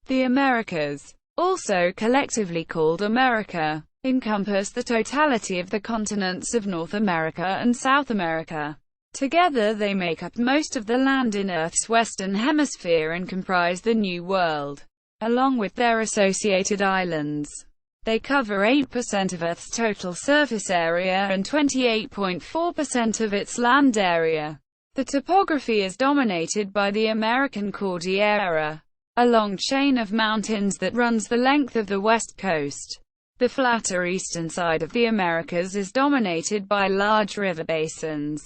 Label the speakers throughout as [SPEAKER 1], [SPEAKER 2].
[SPEAKER 1] The Americas, also collectively called America, encompass the totality of the continents of North America and South America. Together they make up most of the land in Earth's western hemisphere and comprise the New World, along with their associated islands. They cover 8% of Earth's total surface area and 28.4% of its land area. The topography is dominated by the American Cordillera, a long chain of mountains that runs the length of the west coast. The flatter eastern side of the Americas is dominated by large river basins,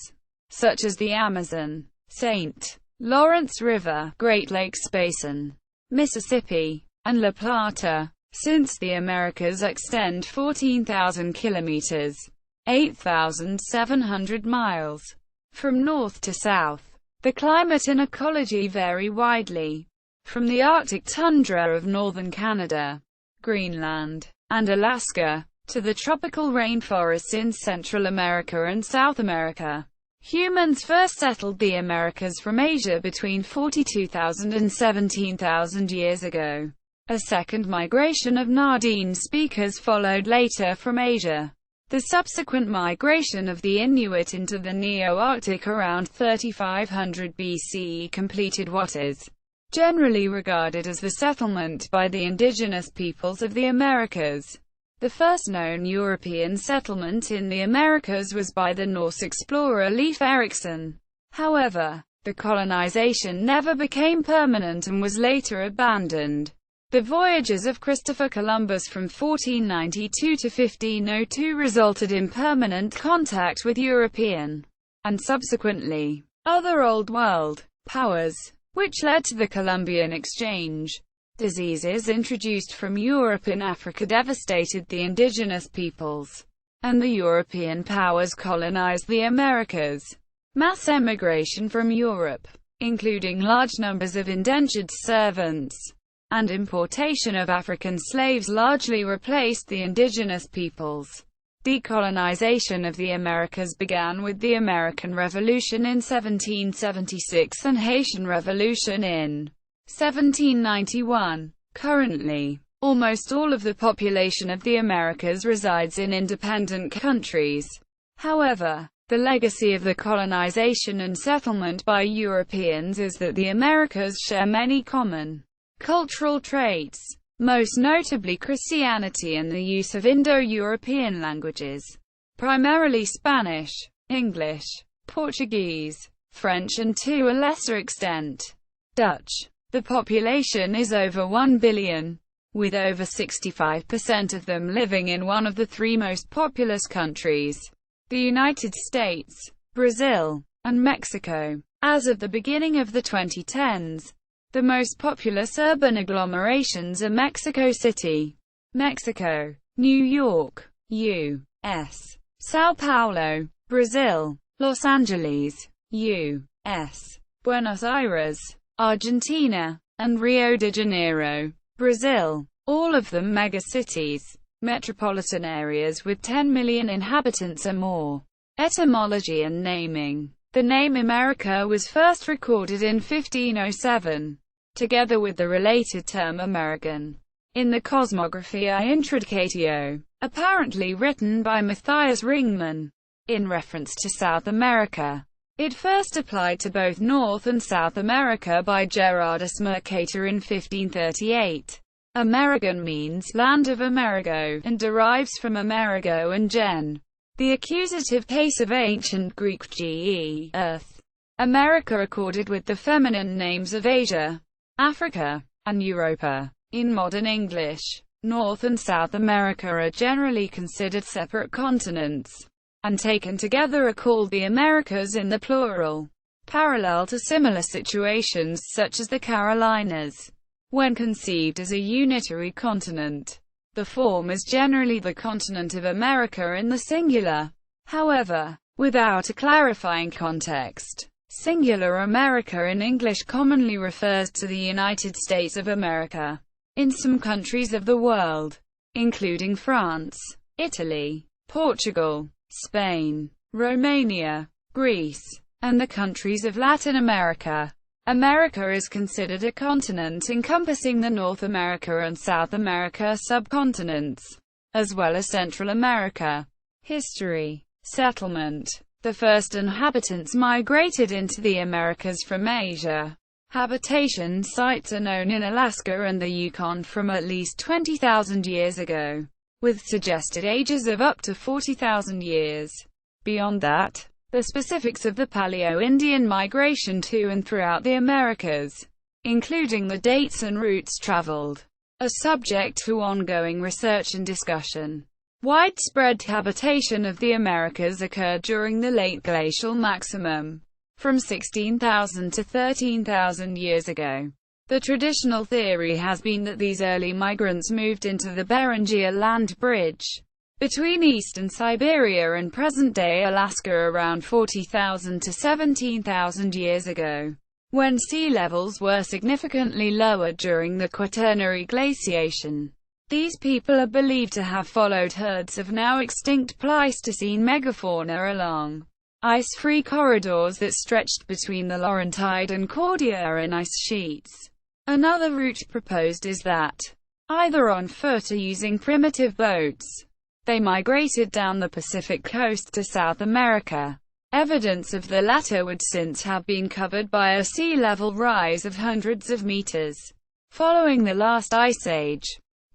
[SPEAKER 1] such as the Amazon, St. Lawrence River, Great Lakes Basin, Mississippi, and La Plata. Since the Americas extend 14,000 kilometers, 8,700 miles, from north to south, the climate and ecology vary widely. From the Arctic tundra of northern Canada, Greenland, and Alaska, to the tropical rainforests in Central America and South America. Humans first settled the Americas from Asia between 42,000 and 17,000 years ago. A second migration of Na-Dene speakers followed later from Asia. The subsequent migration of the Inuit into the neoarctic around 3500 BCE completed what is generally regarded as the settlement by the indigenous peoples of the Americas. The first known European settlement in the Americas was by the Norse explorer Leif Ericson. However, the colonization never became permanent and was later abandoned. The voyages of Christopher Columbus from 1492 to 1502 resulted in permanent contact with European, and subsequently, other Old World powers, which led to the Columbian Exchange. Diseases introduced from Europe and Africa devastated the indigenous peoples, and the European powers colonized the Americas. Mass emigration from Europe, including large numbers of indentured servants, and importation of African slaves largely replaced the indigenous peoples. Decolonization of the Americas began with the American Revolution in 1776 and Haitian Revolution in 1791. Currently, almost all of the population of the Americas resides in independent countries. However, the legacy of the colonization and settlement by Europeans is that the Americas share many common cultural traits, most notably Christianity and the use of Indo-European languages, primarily Spanish, English, Portuguese, French and to a lesser extent, Dutch. The population is over 1 billion, with over 65% of them living in one of the three most populous countries, the United States, Brazil, and Mexico. As of the beginning of the 2010s, the most populous urban agglomerations are Mexico City, Mexico, New York, U.S., São Paulo, Brazil, Los Angeles, U.S., Buenos Aires, Argentina, and Rio de Janeiro, Brazil, all of them megacities, metropolitan areas with 10 million inhabitants or more. Etymology and naming. The name America was first recorded in 1507. Together with the related term American, in the Cosmographia Intricatio, apparently written by Matthias Ringman, in reference to South America. It first applied to both North and South America by Gerardus Mercator in 1538. American means land of Amerigo, and derives from Amerigo and gen, the accusative case of ancient Greek ge, earth. America accorded with the feminine names of Asia, Africa, and Europa. In modern English, North and South America are generally considered separate continents, and taken together are called the Americas in the plural, parallel to similar situations such as the Carolinas. When conceived as a unitary continent, the form is generally the continent of America in the singular. However, without a clarifying context, singular America in English commonly refers to the United States of America. In some countries of the world, including France, Italy, Portugal, Spain, Romania, Greece, and the countries of Latin America, America is considered a continent encompassing the North America and South America subcontinents, as well as Central America. History. Settlement. The first inhabitants migrated into the Americas from Asia. Habitation sites are known in Alaska and the Yukon from at least 20,000 years ago, with suggested ages of up to 40,000 years. Beyond that, the specifics of the Paleo-Indian migration to and throughout the Americas, including the dates and routes traveled, are subject to ongoing research and discussion. Widespread habitation of the Americas occurred during the late glacial maximum, from 16,000 to 13,000 years ago. The traditional theory has been that these early migrants moved into the Beringia land bridge between eastern Siberia and present-day Alaska around 40,000 to 17,000 years ago, when sea levels were significantly lower during the Quaternary glaciation. These people are believed to have followed herds of now extinct Pleistocene megafauna along ice-free corridors that stretched between the Laurentide and Cordilleran ice sheets. Another route proposed is that, either on foot or using primitive boats, they migrated down the Pacific coast to South America. Evidence of the latter would since have been covered by a sea level rise of hundreds of meters following the last ice age.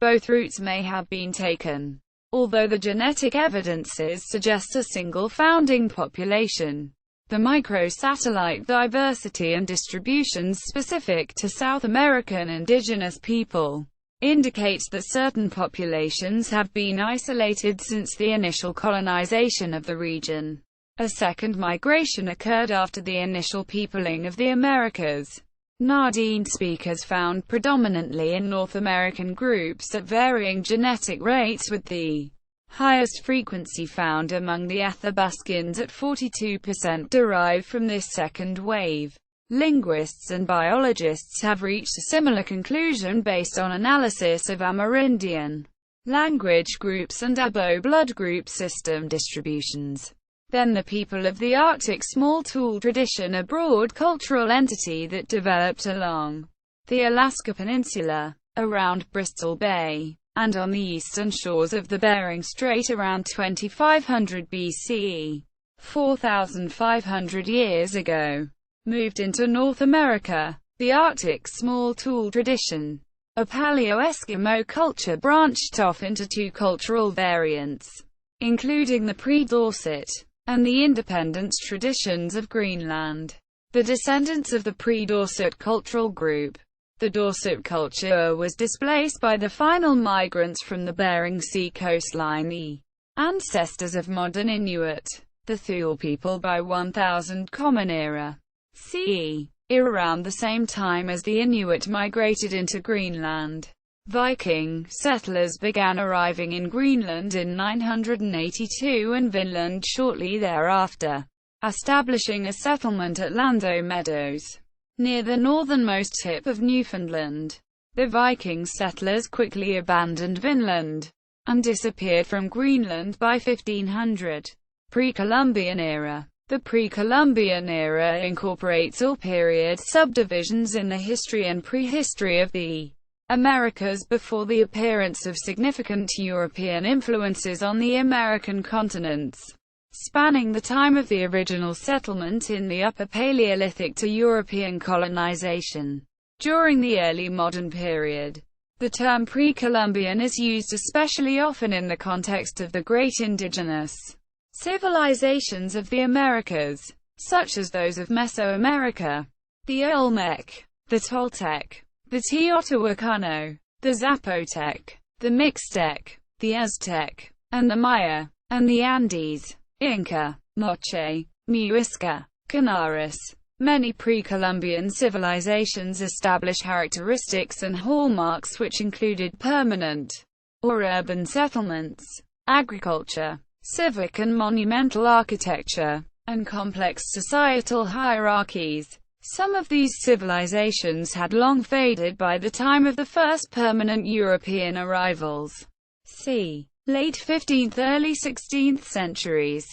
[SPEAKER 1] Both routes may have been taken, although the genetic evidences suggest a single founding population. The microsatellite diversity and distributions specific to South American indigenous people indicates that certain populations have been isolated since the initial colonization of the region. A second migration occurred after the initial peopling of the Americas. Na-Dene speakers found predominantly in North American groups at varying genetic rates, with the highest frequency found among the Athabascans at 42% derived from this second wave. Linguists and biologists have reached a similar conclusion based on analysis of Amerindian language groups and Abo blood group system distributions. Then the people of the Arctic small tool tradition, a broad cultural entity that developed along the Alaska Peninsula, around Bristol Bay, and on the eastern shores of the Bering Strait around 2500 BCE, 4,500 years ago, moved into North America. The Arctic small tool tradition, a Paleo-Eskimo culture, branched off into two cultural variants, including the pre-Dorset and the independence traditions of Greenland. The descendants of the pre-Dorset cultural group, the Dorset culture, was displaced by the final migrants from the Bering Sea coastline, the ancestors of modern Inuit, the Thule people by 1000 Common Era CE, around the same time as the Inuit migrated into Greenland. Viking settlers began arriving in Greenland in 982 and Vinland shortly thereafter, establishing a settlement at Lando Meadows, near the northernmost tip of Newfoundland. The Viking settlers quickly abandoned Vinland and disappeared from Greenland by 1500. Pre-Columbian Era. The Pre-Columbian Era incorporates all period subdivisions in the history and prehistory of the Americas before the appearance of significant European influences on the American continents, spanning the time of the original settlement in the Upper Paleolithic to European colonization. During the early modern period, the term pre-Columbian is used especially often in the context of the great indigenous civilizations of the Americas, such as those of Mesoamerica, the Olmec, the Toltec, the Teotihuacano, the Zapotec, the Mixtec, the Aztec, and the Maya, and the Andes, Inca, Moche, Muisca, Canaris. Many pre-Columbian civilizations establish characteristics and hallmarks which included permanent or urban settlements, agriculture, civic and monumental architecture, and complex societal hierarchies. Some of these civilizations had long faded by the time of the first permanent European arrivals, c. late 15th – early 16th centuries,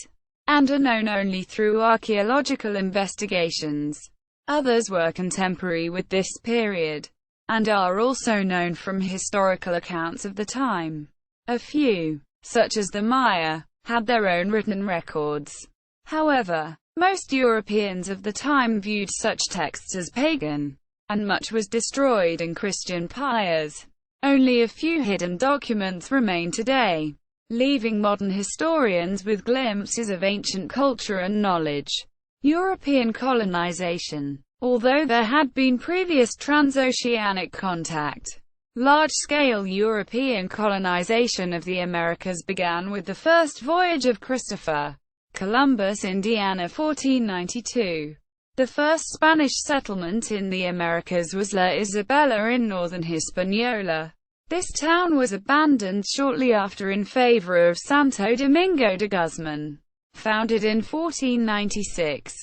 [SPEAKER 1] and are known only through archaeological investigations. Others were contemporary with this period, and are also known from historical accounts of the time. A few, such as the Maya, had their own written records. However, most Europeans of the time viewed such texts as pagan, and much was destroyed in Christian pyres. Only a few hidden documents remain today, leaving modern historians with glimpses of ancient culture and knowledge. European colonization. Although there had been previous transoceanic contact, large-scale European colonization of the Americas began with the first voyage of Christopher Columbus, Indiana, 1492. The first Spanish settlement in the Americas was La Isabela in northern Hispaniola. This town was abandoned shortly after in favor of Santo Domingo de Guzman, founded in 1496.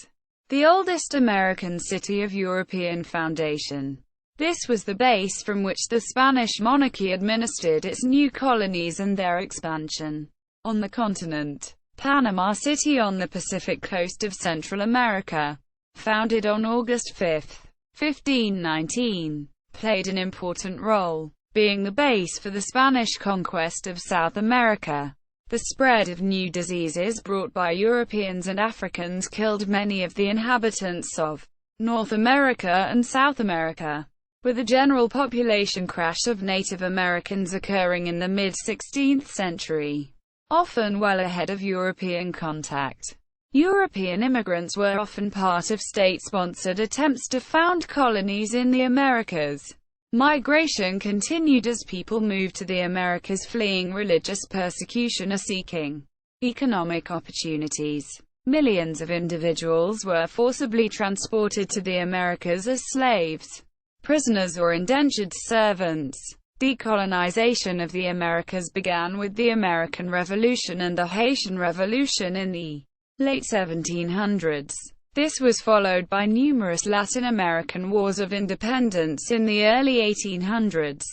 [SPEAKER 1] The oldest American city of European foundation. This was the base from which the Spanish monarchy administered its new colonies and their expansion on the continent. Panama City on the Pacific coast of Central America, founded on August 5, 1519, played an important role, being the base for the Spanish conquest of South America. The spread of new diseases brought by Europeans and Africans killed many of the inhabitants of North America and South America, with a general population crash of Native Americans occurring in the mid-16th century, often well ahead of European contact. European immigrants were often part of state-sponsored attempts to found colonies in the Americas. Migration continued as people moved to the Americas fleeing religious persecution or seeking economic opportunities. Millions of individuals were forcibly transported to the Americas as slaves, prisoners or indentured servants. Decolonization of the Americas began with the American Revolution and the Haitian Revolution in the late 1700s. This was followed by numerous Latin American wars of independence in the early 1800s.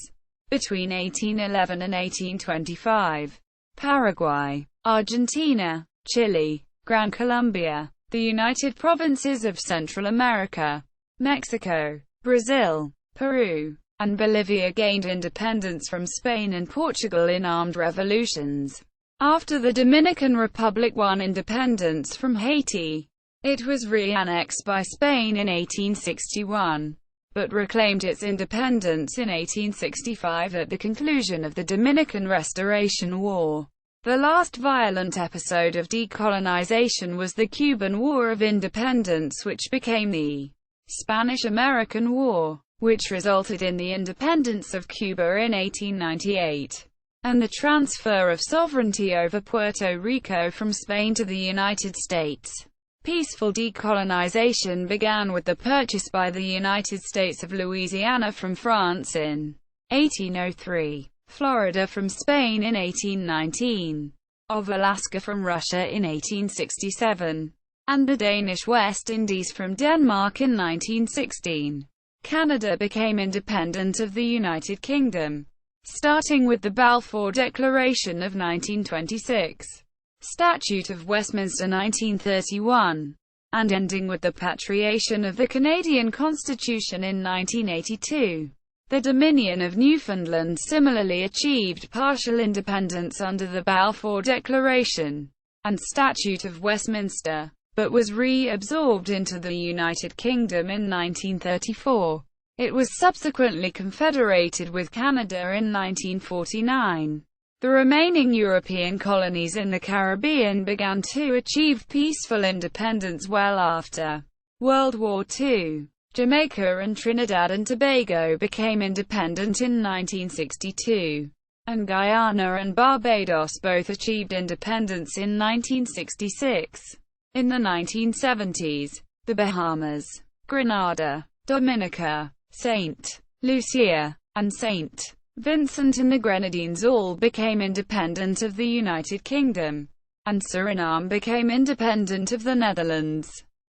[SPEAKER 1] Between 1811 and 1825, Paraguay, Argentina, Chile, Gran Colombia, the United Provinces of Central America, Mexico, Brazil, Peru, and Bolivia gained independence from Spain and Portugal in armed revolutions. After the Dominican Republic won independence from Haiti, it was re-annexed by Spain in 1861, but reclaimed its independence in 1865 at the conclusion of the Dominican Restoration War. The last violent episode of decolonization was the Cuban War of Independence, which became the Spanish-American War, which resulted in the independence of Cuba in 1898, and the transfer of sovereignty over Puerto Rico from Spain to the United States. Peaceful decolonization began with the purchase by the United States of Louisiana from France in 1803, Florida from Spain in 1819, of Alaska from Russia in 1867, and the Danish West Indies from Denmark in 1916. Canada became independent of the United Kingdom, starting with the Balfour Declaration of 1926. Statute of Westminster 1931, and ending with the patriation of the Canadian Constitution in 1982. The Dominion of Newfoundland similarly achieved partial independence under the Balfour Declaration and Statute of Westminster, but was reabsorbed into the United Kingdom in 1934. It was subsequently confederated with Canada in 1949. The remaining European colonies in the Caribbean began to achieve peaceful independence well after World War II. Jamaica and Trinidad and Tobago became independent in 1962, and Guyana and Barbados both achieved independence in 1966. In the 1970s, the Bahamas, Grenada, Dominica, St. Lucia, and St. Vincent and the Grenadines all became independent of the United Kingdom, and Suriname became independent of the Netherlands.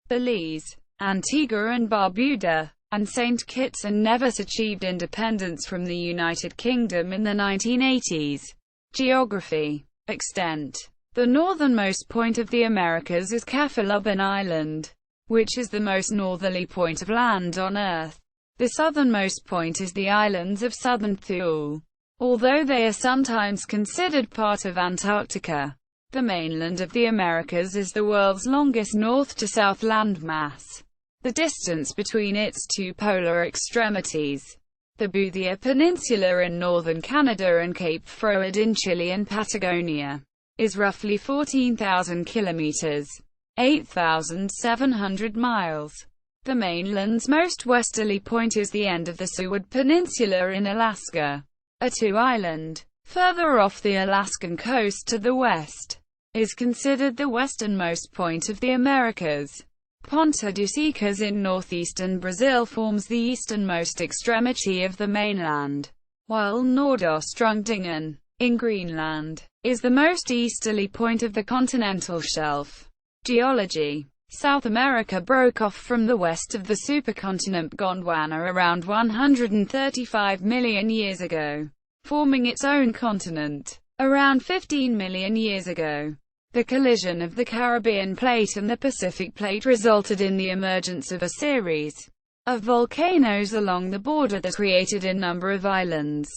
[SPEAKER 1] Belize, Antigua and Barbuda, and St. Kitts and Nevis achieved independence from the United Kingdom in the 1980s. Geography. Extent. The northernmost point of the Americas is Cafalobin Island, which is the most northerly point of land on Earth. The southernmost point is the islands of southern Thule, although they are sometimes considered part of Antarctica. The mainland of the Americas is the world's longest north-to-south landmass. The distance between its two polar extremities, the Boothia Peninsula in northern Canada and Cape Froude in Chile and Patagonia, is roughly 14,000 kilometers, 8,700 miles. The mainland's most westerly point is the end of the Seward Peninsula in Alaska, Attu Island. Further off the Alaskan coast to the west is considered the westernmost point of the Americas. Ponta dos Icas in northeastern Brazil forms the easternmost extremity of the mainland, while Nordøstrundingen, in Greenland, is the most easterly point of the continental shelf. Geology. South America broke off from the west of the supercontinent Gondwana around 135 million years ago, forming its own continent. Around 15 million years ago, the collision of the Caribbean Plate and the Pacific Plate resulted in the emergence of a series of volcanoes along the border that created a number of islands.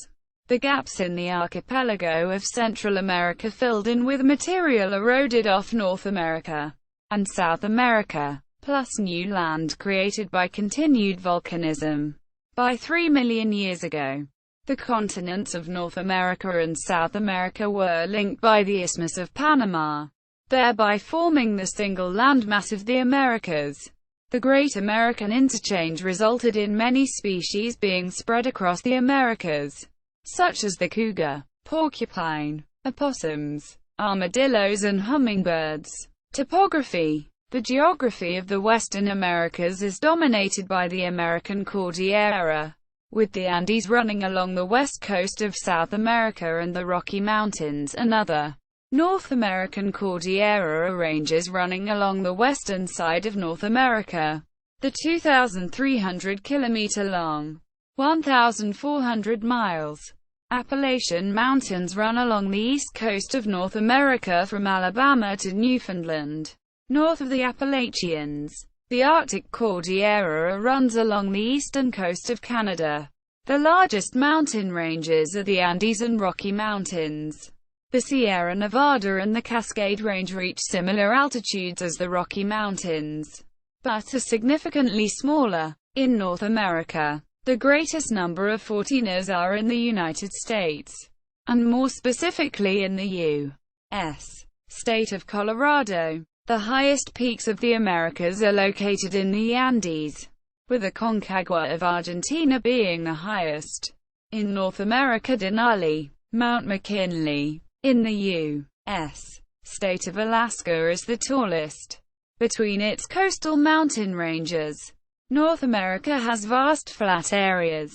[SPEAKER 1] The gaps in the archipelago of Central America filled in with material eroded off North America and South America, plus new land created by continued volcanism. By 3 million years ago, the continents of North America and South America were linked by the Isthmus of Panama, thereby forming the single landmass of the Americas. The Great American Interchange resulted in many species being spread across the Americas, such as the cougar, porcupine, opossums, armadillos and hummingbirds. Topography. The geography of the Western Americas is dominated by the American Cordillera, with the Andes running along the west coast of South America and the Rocky Mountains and other North American Cordillera ranges running along the western side of North America. The 2,300-kilometer-long, 1,400 miles, Appalachian Mountains run along the east coast of North America from Alabama to Newfoundland. North of the Appalachians, the Arctic Cordillera runs along the eastern coast of Canada. The largest mountain ranges are the Andes and Rocky Mountains. The Sierra Nevada and the Cascade Range reach similar altitudes as the Rocky Mountains, but are significantly smaller. In North America, the greatest number of 14ers are in the United States, and more specifically in the U.S. state of Colorado. The highest peaks of the Americas are located in the Andes, with the Aconcagua of Argentina being the highest. In North America, Denali, Mount McKinley, in the U.S. state of Alaska is the tallest. Between its coastal mountain ranges, North America has vast flat areas.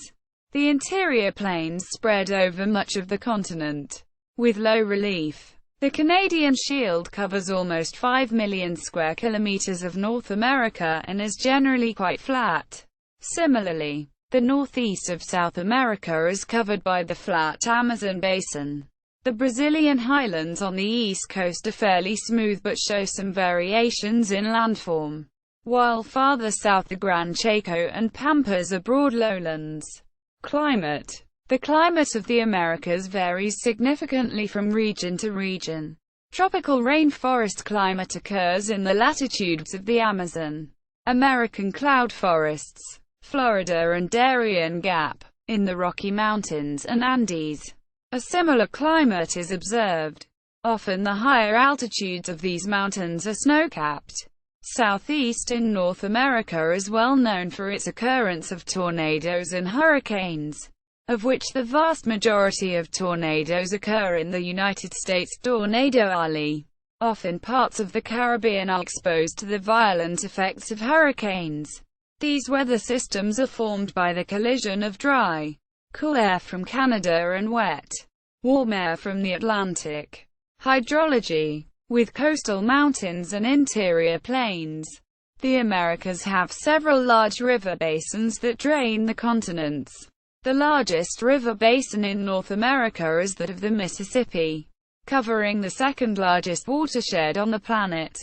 [SPEAKER 1] The interior plains spread over much of the continent, with low relief. The Canadian Shield covers almost 5 million square kilometers of North America and is generally quite flat. Similarly, the northeast of South America is covered by the flat Amazon basin. The Brazilian highlands on the east coast are fairly smooth but show some variations in landform, while farther south the Gran Chaco and Pampas are broad lowlands. Climate. The climate of the Americas varies significantly from region to region. Tropical rainforest climate occurs in the latitudes of the Amazon, American cloud forests, Florida and Darien Gap, in the Rocky Mountains and Andes. A similar climate is observed. Often the higher altitudes of these mountains are snow-capped. Southeast in North America is well known for its occurrence of tornadoes and hurricanes, of which the vast majority of tornadoes occur in the United States. Tornado Alley. Often parts of the Caribbean are exposed to the violent effects of hurricanes. These weather systems are formed by the collision of dry, cool air from Canada and wet, warm air from the Atlantic. Hydrology. With coastal mountains and interior plains, the Americas have several large river basins that drain the continents. The largest river basin in North America is that of the Mississippi, covering the second largest watershed on the planet.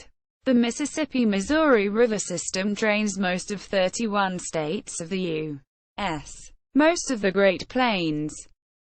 [SPEAKER 1] The Mississippi-Missouri River system drains most of 31 states of the U.S., most of the Great Plains,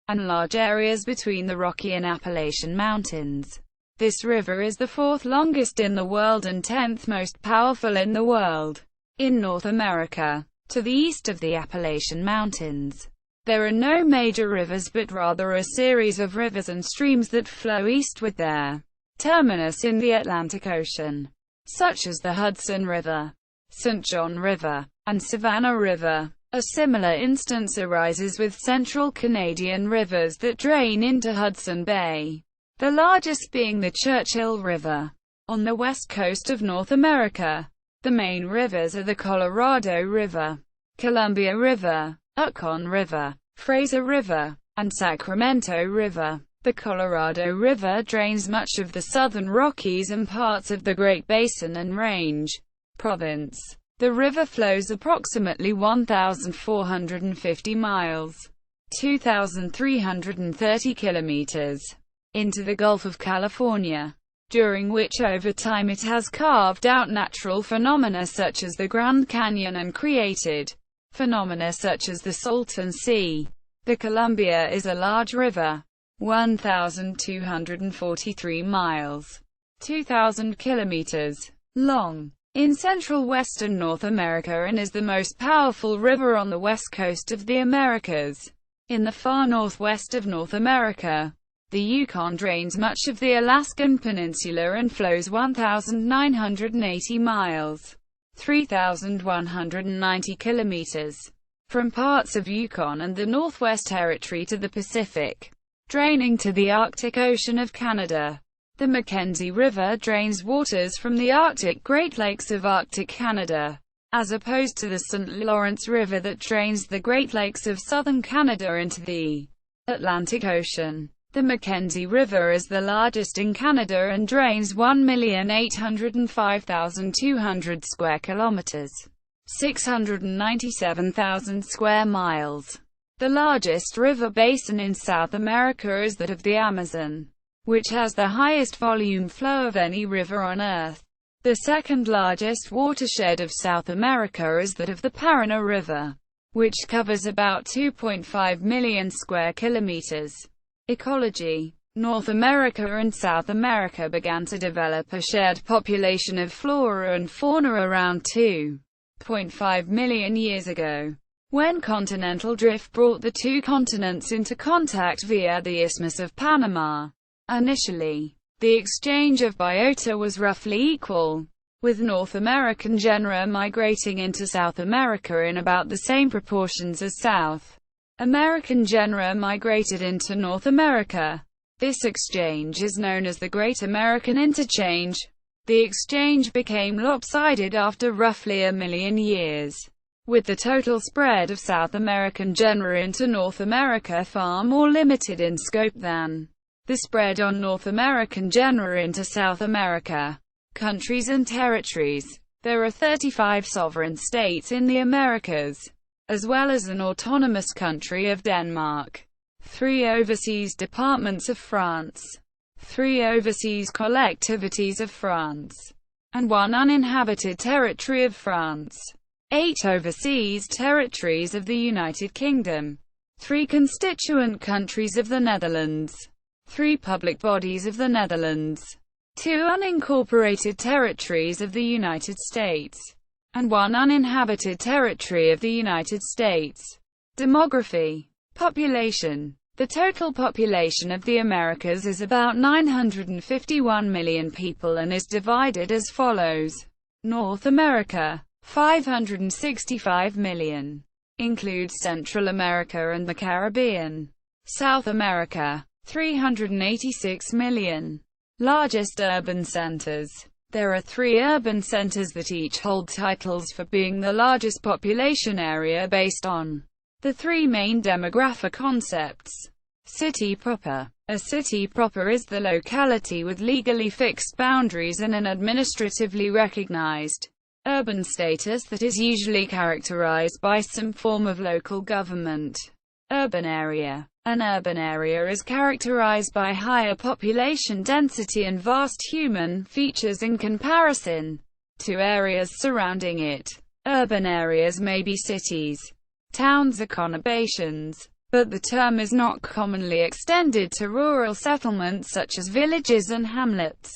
[SPEAKER 1] and large areas between the Rocky and Appalachian Mountains. This river is the fourth longest in the world and 10th most powerful in the world. In North America, to the east of the Appalachian Mountains, there are no major rivers but rather a series of rivers and streams that flow east with their terminus in the Atlantic Ocean, such as the Hudson River, St. John River, and Savannah River. A similar instance arises with central Canadian rivers that drain into Hudson Bay, the largest being the Churchill River. On the west coast of North America, the main rivers are the Colorado River, Columbia River, Yukon River, Fraser River, and Sacramento River. The Colorado River drains much of the southern Rockies and parts of the Great Basin and Range Province. The river flows approximately 1,450 miles, 2,330 kilometers, into the Gulf of California, during which over time it has carved out natural phenomena such as the Grand Canyon and created phenomena such as the Salton Sea. The Columbia is a large river, 1,243 miles, 2,000 kilometers, long, in central western North America and is the most powerful river on the west coast of the Americas. In the far northwest of North America, the Yukon drains much of the Alaskan Peninsula and flows 1,980 miles, 3,190 kilometers, from parts of Yukon and the Northwest Territory to the Pacific, draining to the Arctic Ocean of Canada. The Mackenzie River drains waters from the Arctic Great Lakes of Arctic Canada, as opposed to the St. Lawrence River that drains the Great Lakes of southern Canada into the Atlantic Ocean. The Mackenzie River is the largest in Canada and drains 1,805,200 square kilometers, 697,000 square miles. The largest river basin in South America is that of the Amazon, which has the highest volume flow of any river on Earth. The second largest watershed of South America is that of the Paraná River, which covers about 2.5 million square kilometers. Ecology. North America and South America began to develop a shared population of flora and fauna around 2.5 million years ago, when continental drift brought the two continents into contact via the Isthmus of Panama. Initially, the exchange of biota was roughly equal, with North American genera migrating into South America in about the same proportions as South American genera migrated into North America. This exchange is known as the Great American Interchange. The exchange became lopsided after roughly a million years, with the total spread of South American genera into North America far more limited in scope than the spread on North American genera into South America. Countries and territories. There are 35 sovereign states in the Americas, as well as an autonomous country of Denmark, 3 overseas departments of France, 3 overseas collectivities of France, and 1 uninhabited territory of France, 8 overseas territories of the United Kingdom, 3 constituent countries of the Netherlands, 3 public bodies of the Netherlands, 2 unincorporated territories of the United States, and 1 uninhabited territory of the United States. Demography. Population. The total population of the Americas is about 951 million people and is divided as follows. North America, 565 million. Includes Central America and the Caribbean. South America, 386 million. Largest urban centers. There are 3 urban centers that each hold titles for being the largest population area based on the 3 main demographic concepts. City proper. A city proper is the locality with legally fixed boundaries and an administratively recognized urban status that is usually characterized by some form of local government. Urban area. An urban area is characterized by higher population density and vast human features in comparison to areas surrounding it. Urban areas may be cities, towns or conurbations, but the term is not commonly extended to rural settlements such as villages and hamlets.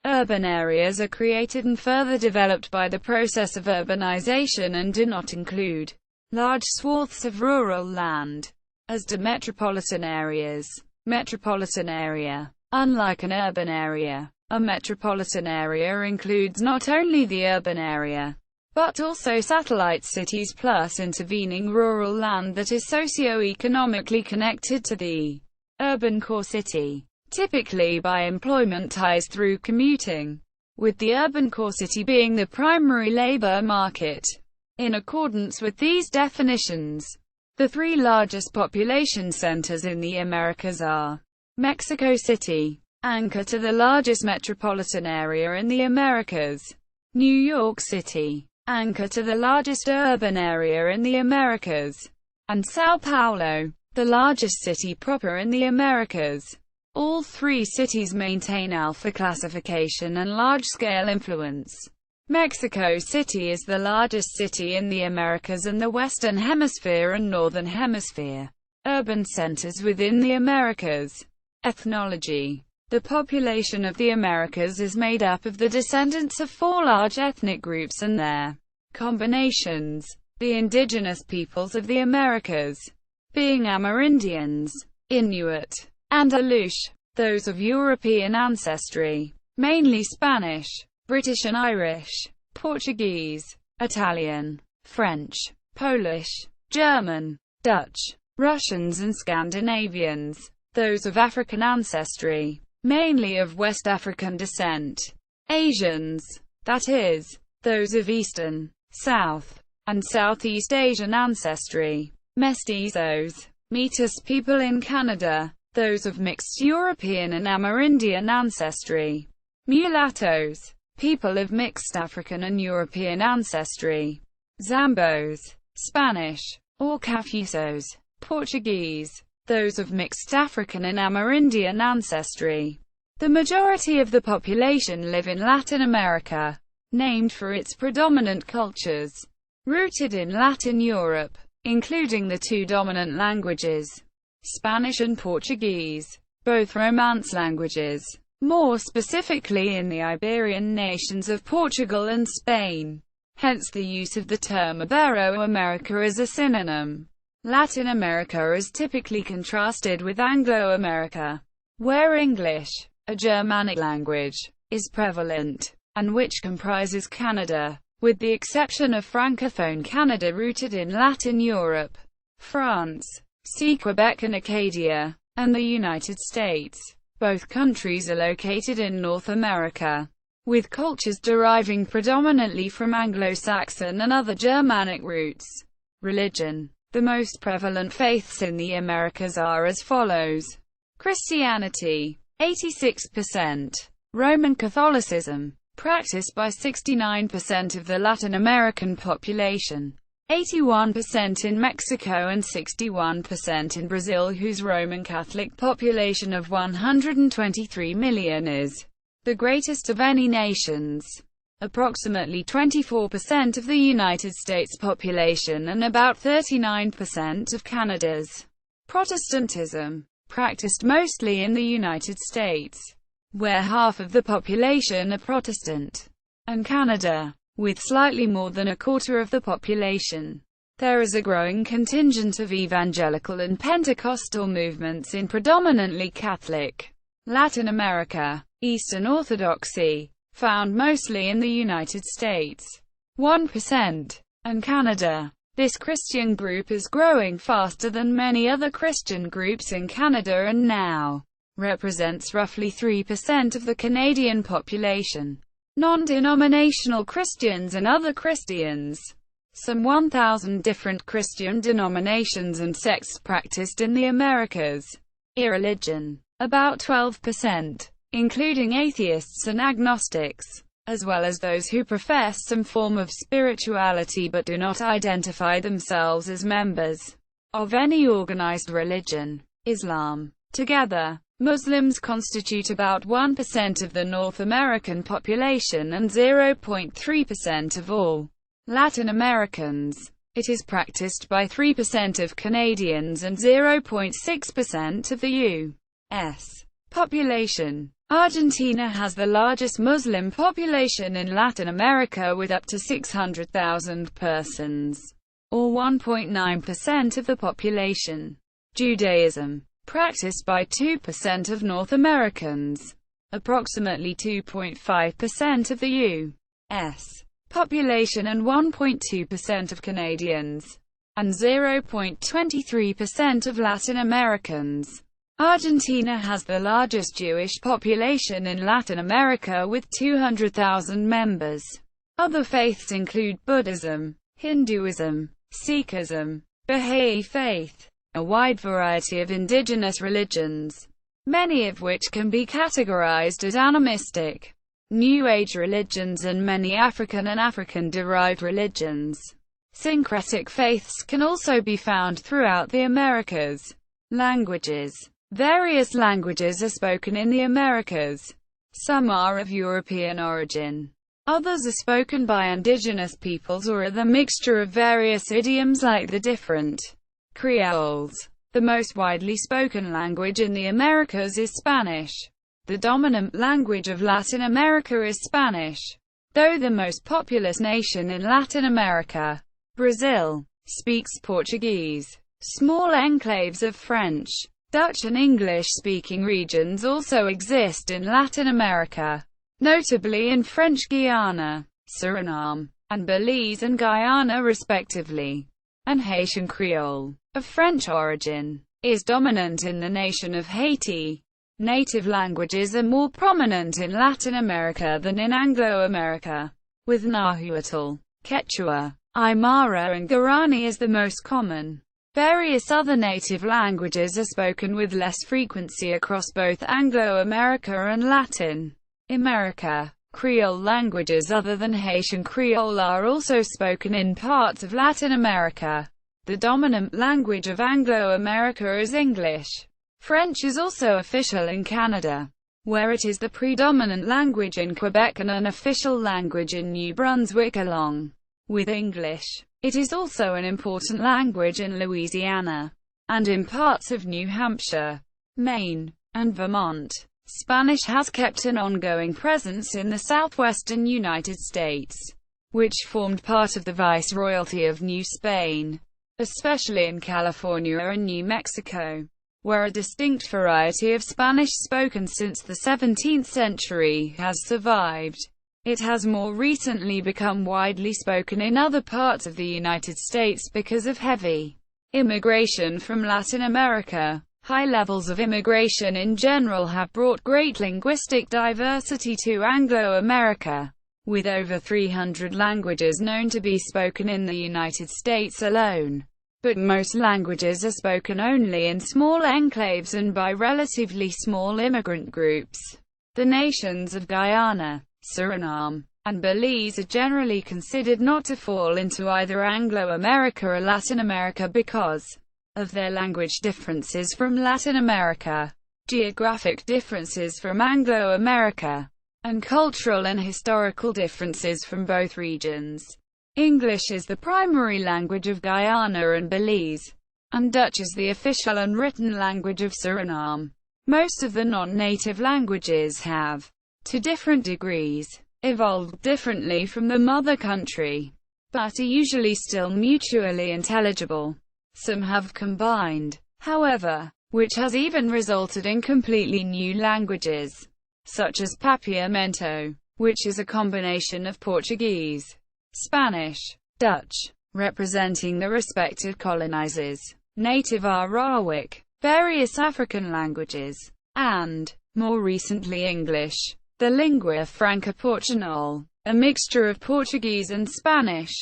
[SPEAKER 1] Urban areas are created and further developed by the process of urbanization and do not include large swaths of rural land, as do metropolitan areas. Metropolitan area. Unlike an urban area, a metropolitan area includes not only the urban area, but also satellite cities plus intervening rural land that is socio-economically connected to the urban core city, typically by employment ties through commuting, with the urban core city being the primary labor market. In accordance with these definitions, the three largest population centers in the Americas are Mexico City, anchor to the largest metropolitan area in the Americas; New York City, anchor to the largest urban area in the Americas; and São Paulo, the largest city proper in the Americas. All three cities maintain alpha classification and large-scale influence. Mexico City is the largest city in the Americas and the Western Hemisphere and Northern Hemisphere. Urban centers within the Americas. Ethnology. The population of the Americas is made up of the descendants of four large ethnic groups and their combinations. The indigenous peoples of the Americas, being Amerindians, Inuit, and Aleut, those of European ancestry, mainly Spanish, British and Irish, Portuguese, Italian, French, Polish, German, Dutch, Russians and Scandinavians, those of African ancestry, mainly of West African descent, Asians, that is, those of Eastern, South, and Southeast Asian ancestry, Mestizos, Métis people in Canada, those of mixed European and Amerindian ancestry, Mulattoes, people of mixed African and European ancestry, Zambos, Spanish, or Cafusos, Portuguese, those of mixed African and Amerindian ancestry. The majority of the population live in Latin America, named for its predominant cultures, rooted in Latin Europe, including the two dominant languages, Spanish and Portuguese, both Romance languages, more specifically in the Iberian nations of Portugal and Spain. Hence the use of the term Ibero-America as a synonym. Latin America is typically contrasted with Anglo-America, where English, a Germanic language, is prevalent, and which comprises Canada, with the exception of Francophone Canada rooted in Latin Europe, France, see Quebec and Acadia, and the United States. Both countries are located in North America, with cultures deriving predominantly from Anglo-Saxon and other Germanic roots. Religion. The most prevalent faiths in the Americas are as follows: Christianity, 86%. Roman Catholicism, practiced by 69% of the Latin American population. 81% in Mexico and 61% in Brazil, whose Roman Catholic population of 123 million is the greatest of any nations. Approximately 24% of the United States population and about 39% of Canada's. Protestantism, practiced mostly in the United States, where half of the population are Protestant, and Canada, with slightly more than a quarter of the population. There is a growing contingent of evangelical and Pentecostal movements in predominantly Catholic Latin America. Eastern Orthodoxy, found mostly in the United States, 1%, and Canada. This Christian group is growing faster than many other Christian groups in Canada and now represents roughly 3% of the Canadian population. Non-denominational Christians and other Christians. Some 1,000 different Christian denominations and sects practiced in the Americas. Irreligion, about 12%, including atheists and agnostics, as well as those who profess some form of spirituality but do not identify themselves as members. of any organized religion, Islam. Together, Muslims constitute about 1% of the North American population and 0.3% of all Latin Americans. It is practiced by 3% of Canadians and 0.6% of the U.S. population. Argentina has the largest Muslim population in Latin America with up to 600,000 persons, or 1.9% of the population. Judaism, practiced by 2% of North Americans, approximately 2.5% of the U.S. population and 1.2% of Canadians, and 0.23% of Latin Americans. Argentina has the largest Jewish population in Latin America with 200,000 members. Other faiths include Buddhism, Hinduism, Sikhism, Baha'i faith, a wide variety of indigenous religions, many of which can be categorized as animistic, New Age religions, and many African and African-derived religions. Syncretic faiths can also be found throughout the Americas. Languages. Various languages are spoken in the Americas. Some are of European origin. Others are spoken by indigenous peoples or are the mixture of various idioms like the different Creoles. The most widely spoken language in the Americas is Spanish. The dominant language of Latin America is Spanish, though the most populous nation in Latin America, Brazil, speaks Portuguese. Small enclaves of French, Dutch and English-speaking regions also exist in Latin America, notably in French Guiana, Suriname, and Belize and Guyana respectively. And Haitian Creole, of French origin, is dominant in the nation of Haiti. Native languages are more prominent in Latin America than in Anglo-America, with Nahuatl, Quechua, Aymara and Guarani as the most common. Various other native languages are spoken with less frequency across both Anglo-America and Latin America. Creole languages other than Haitian Creole are also spoken in parts of Latin America. The dominant language of Anglo-America is English. French is also official in Canada, where it is the predominant language in Quebec and an official language in New Brunswick along with English. It is also an important language in Louisiana, and in parts of New Hampshire, Maine, and Vermont. Spanish has kept an ongoing presence in the southwestern United States, which formed part of the Viceroyalty of New Spain, especially in California and New Mexico, where a distinct variety of Spanish spoken since the 17th century has survived. It has more recently become widely spoken in other parts of the United States because of heavy immigration from Latin America. High levels of immigration in general have brought great linguistic diversity to Anglo-America, with over 300 languages known to be spoken in the United States alone. But most languages are spoken only in small enclaves and by relatively small immigrant groups. The nations of Guyana, Suriname, and Belize are generally considered not to fall into either Anglo-America or Latin America because of their language differences from Latin America, geographic differences from Anglo-America, and cultural and historical differences from both regions. English is the primary language of Guyana and Belize, and Dutch is the official and written language of Suriname. Most of the non-native languages have, to different degrees, evolved differently from the mother country, but are usually still mutually intelligible. Some have combined, however, which has even resulted in completely new languages, such as Papiamento, which is a combination of Portuguese, Spanish, Dutch, representing the respective colonizers, native Arawak, various African languages, and, more recently English. The lingua franca Portuñol, a mixture of Portuguese and Spanish,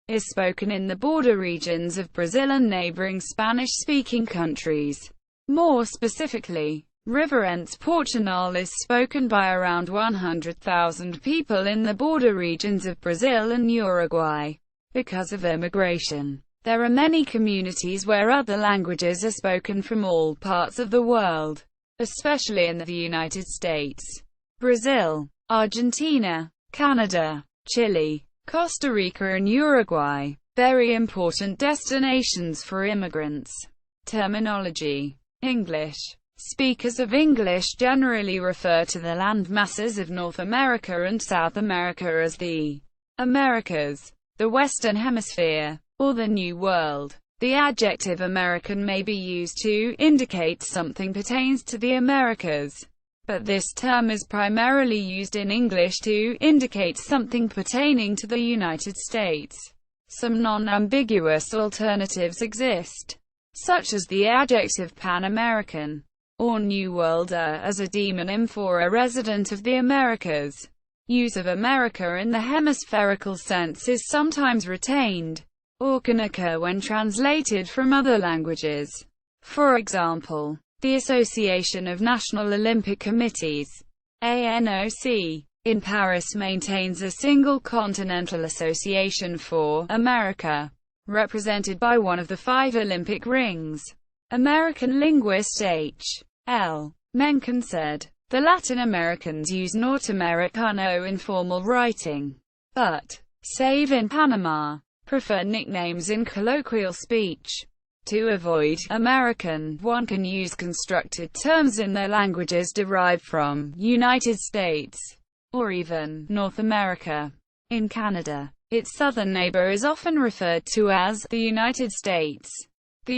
[SPEAKER 1] is spoken in the border regions of Brazil and neighboring Spanish-speaking countries. More specifically, Riverense Portuñol is spoken by around 100,000 people in the border regions of Brazil and Uruguay. Because of immigration, There are many communities where other languages are spoken from all parts of the world, especially in the United States, Brazil, Argentina, Canada, Chile, Costa Rica and Uruguay. Very important destinations for immigrants. Terminology. English. Speakers of English generally refer to the land masses of North America and South America as the Americas, the Western Hemisphere, or the New World. The adjective American may be used to indicate something pertains to the Americas, but this term is primarily used in English to indicate something pertaining to the United States. Some non-ambiguous alternatives exist, such as the adjective Pan-American or New Worlder as a demonym for a resident of the Americas. Use of America in the hemispherical sense is sometimes retained, or can occur when translated from other languages. For example, the Association of National Olympic Committees, ANOC, in Paris maintains a single continental association for America, represented by one of the 5 Olympic rings. American linguist H. L. Mencken said, "The Latin Americans use Norteamericano in formal writing, but, save in Panama, prefer nicknames in colloquial speech. To avoid American, one can use constructed terms in their languages derived from United States, or even North America. In Canada, its southern neighbor is often referred to as the United States, the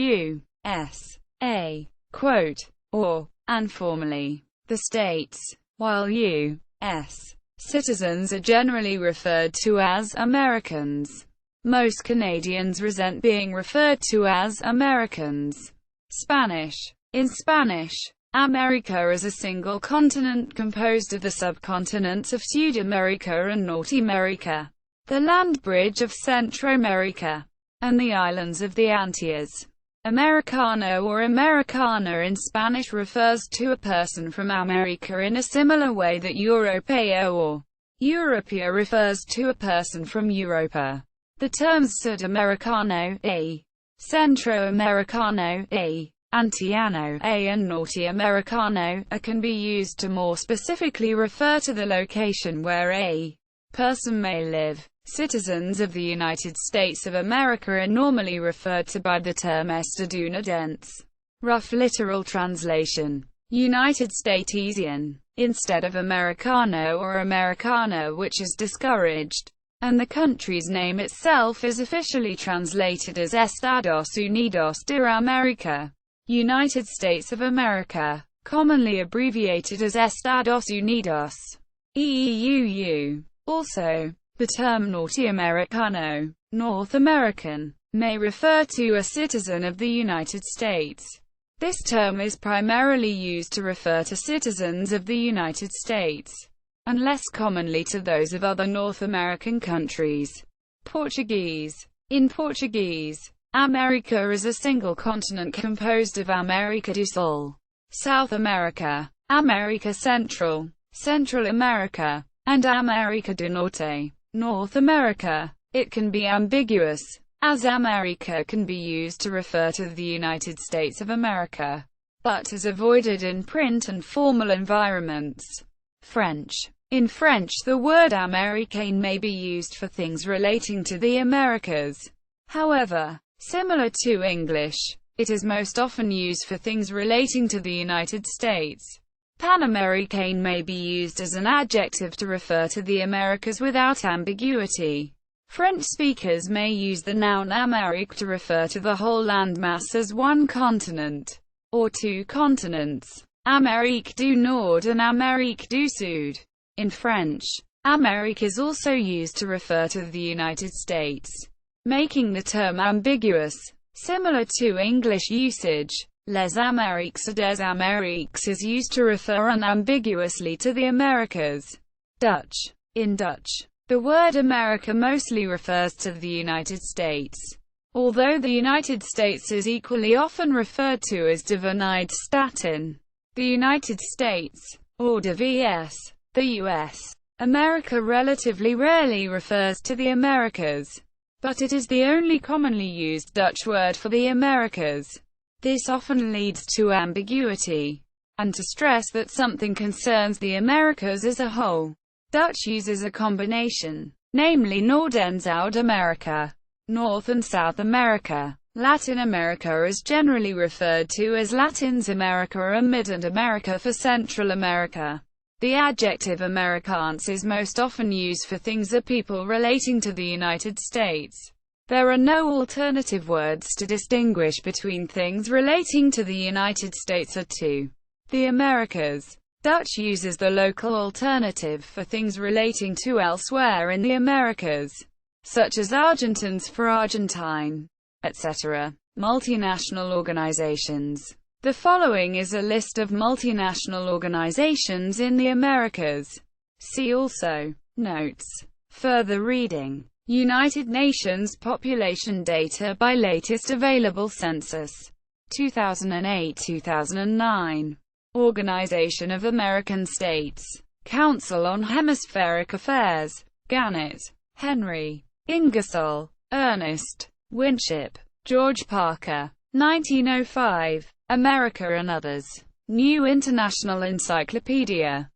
[SPEAKER 1] U.S.A., quote, or, and formally, the States, while U.S. citizens are generally referred to as Americans. Most Canadians resent being referred to as Americans." Spanish. In Spanish, America is a single continent composed of the subcontinents of Sudamerica and Norteamerica, the land bridge of Centroamerica, and the islands of the Antilles. Americano or Americana in Spanish refers to a person from America in a similar way that Europeo or Europea refers to a person from Europa. The terms Sudamericano, a, Centroamericano, a, Antillano, a and Norteamericano, a can be used to more specifically refer to the location where a person may live. Citizens of the United States of America are normally referred to by the term estadounidense. Rough literal translation. United Statesian, instead of Americano or Americana, which is discouraged, and the country's name itself is officially translated as Estados Unidos de América, United States of America, commonly abbreviated as Estados Unidos, EUU. Also, the term Norteamericano, North American, may refer to a citizen of the United States. This term is primarily used to refer to citizens of the United States, and less commonly to those of other North American countries. Portuguese. In Portuguese, America is a single continent composed of América do Sul, South America, America Central, Central America, and America do Norte, North America. It can be ambiguous, as America can be used to refer to the United States of America, but is avoided in print and formal environments. French. In French, the word américain may be used for things relating to the Americas. However, similar to English, it is most often used for things relating to the United States. Pan-American may be used as an adjective to refer to the Americas without ambiguity. French speakers may use the noun Amérique to refer to the whole landmass as one continent, or 2 continents, Amérique du Nord and Amérique du Sud. In French, Amérique is also used to refer to the United States, making the term ambiguous. Similar to English usage, les Amériques or des Amériques is used to refer unambiguously to the Americas. Dutch. In Dutch, the word America mostly refers to the United States, although the United States is equally often referred to as de Verenigde Staten, the United States, or de VS, the US. America relatively rarely refers to the Americas. but it is the only commonly used Dutch word for the Americas. This often leads to ambiguity, and to stress that something concerns the Americas as a whole. Dutch uses a combination, namely Noord- and Zuid-America, North and South America. Latin America is generally referred to as Latins America or Mid and America for Central America. The adjective Amerikaans is most often used for things or people relating to the United States. There are no alternative words to distinguish between things relating to the United States or to the Americas. Dutch uses the local alternative for things relating to elsewhere in the Americas, such as Argentines for Argentine, etc. Multinational organizations. The following is a list of multinational organizations in the Americas. See also. Notes. Further reading. United Nations population data by latest available census. 2008-2009. Organization of American States. Council on Hemispheric Affairs. Gannett, Henry. Ingersoll, Ernest. Winship, George Parker. 1905. America and Others. New International Encyclopedia.